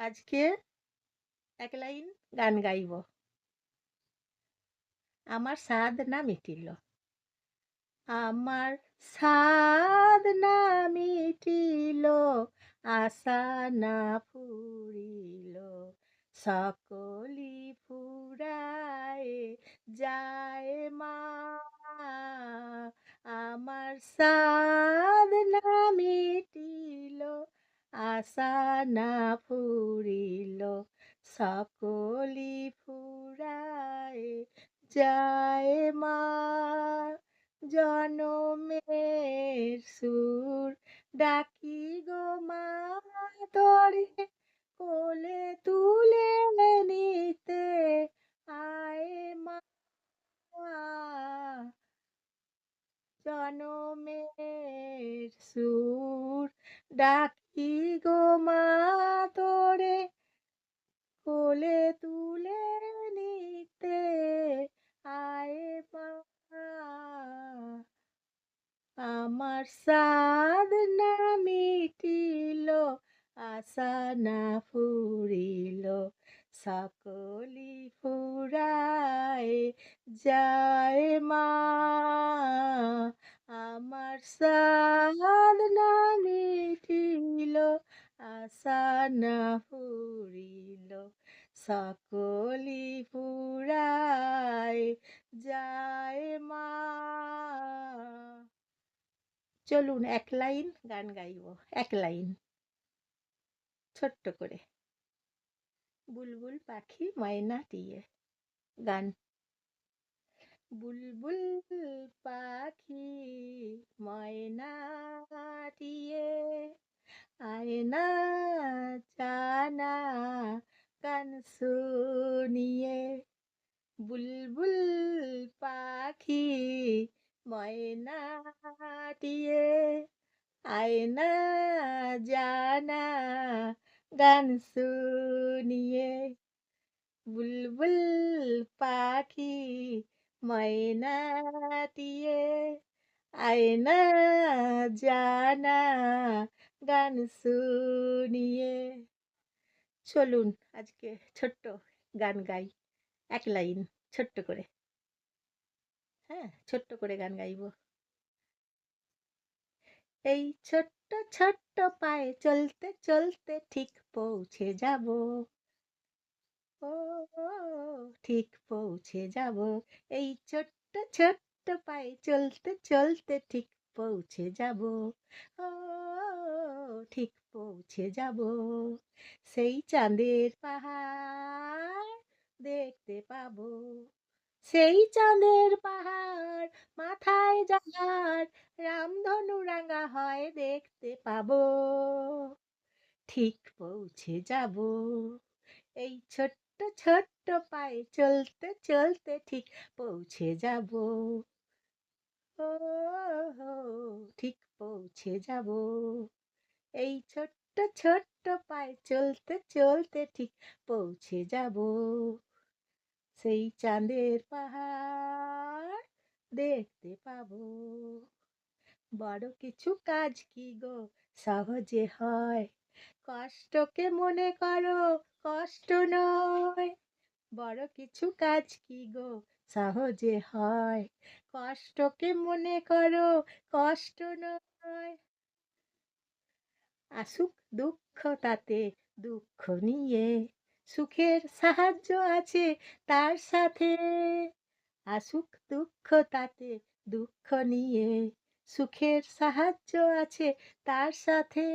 আজকে এক লাইন গান গাইব। আমার সাধ না মিটিল। আমার সাধ না মিটিল, আশা না ফুরিল, সকলি ফুরায় যায় মা। আমার সাধ না মিটিল, আশা না ফুরিল, সকলি ফুরায় যায় মা। জনমের সুর ডাকি গো মা তোরে, কোলে তুলে নিতে আয় মা। জনমের সুর ডাকি গো মা তোরে, কোলে তুলে নিতে আয় মা। আমার সাধ না মিটিল, আশা না ফুরিল, সকলি ফুরায় যায় মা। আমার সাধ না মিটিল, আশা না ফুরিল, সকলি ফুরায় যায় মা। চলুন এক লাইন গান গাইব, এক লাইন ছোট্ট করে। বুলবুল পাখি ময়না দিয়ে গান। বুলবুল পাখি ময়না দিয়ে আয়না জানা গান শুনিয়ে। বুলবুল পাখি ময়না দিয়ে আয়না জানা গান শুনিয়ে। বুলবুল পাখি ময়না দিয়ে আয়না জানা গান শুনিয়ে। চলুন আজকে ছোট্ট গান গাই, এক লাইন ছোট্ট করে। হ্যাঁ, ছোট্ট করে গান গাইব। এই ছোট্ট ছোট্ট পায়ে চলতে চলতে ঠিক পৌঁছে যাব। ও ঠিক পৌঁছে যাব। এই ছোট্ট ছোট্ট পায়ে চলতে চলতে ঠিক পৌঁছে যাব। ও ঠিক পৌঁছে যাব। সেই চাঁদের পাহাড় দেখতে পাবো। সেই চাঁদের পাহাড় মাথায় যাহার, রামধনু রাঙা হয় দেখতে পাবো। ঠিক পৌঁছে যাব। এই ছোট্ট ছোট্ট পায়ে চলতে চলতে ঠিক পৌঁছে যাব। ও ঠিক পৌঁছে যাব। এই ছোট্ট ছোট্ট পায়ে চলতে চলতে ঠিক পৌঁছে যাব। সেই চাঁদের পাহাড় দেখতে পাবো। বড় কিছু কাজ কি গো সহজে হয়, কষ্টকে মনে করো কষ্ট নয়। বড় কিছু কাজ কি গো সহজে হয়, কষ্টকে মনে করো কষ্ট নয়। আসুক দুঃখ তাতে দুঃখ নিয়ে, সুখের সাহায্য আছে তার সাথে। আসুক দুঃখ তাতে দুঃখ নিয়ে, সুখের সাহায্য আছে তার সাথে।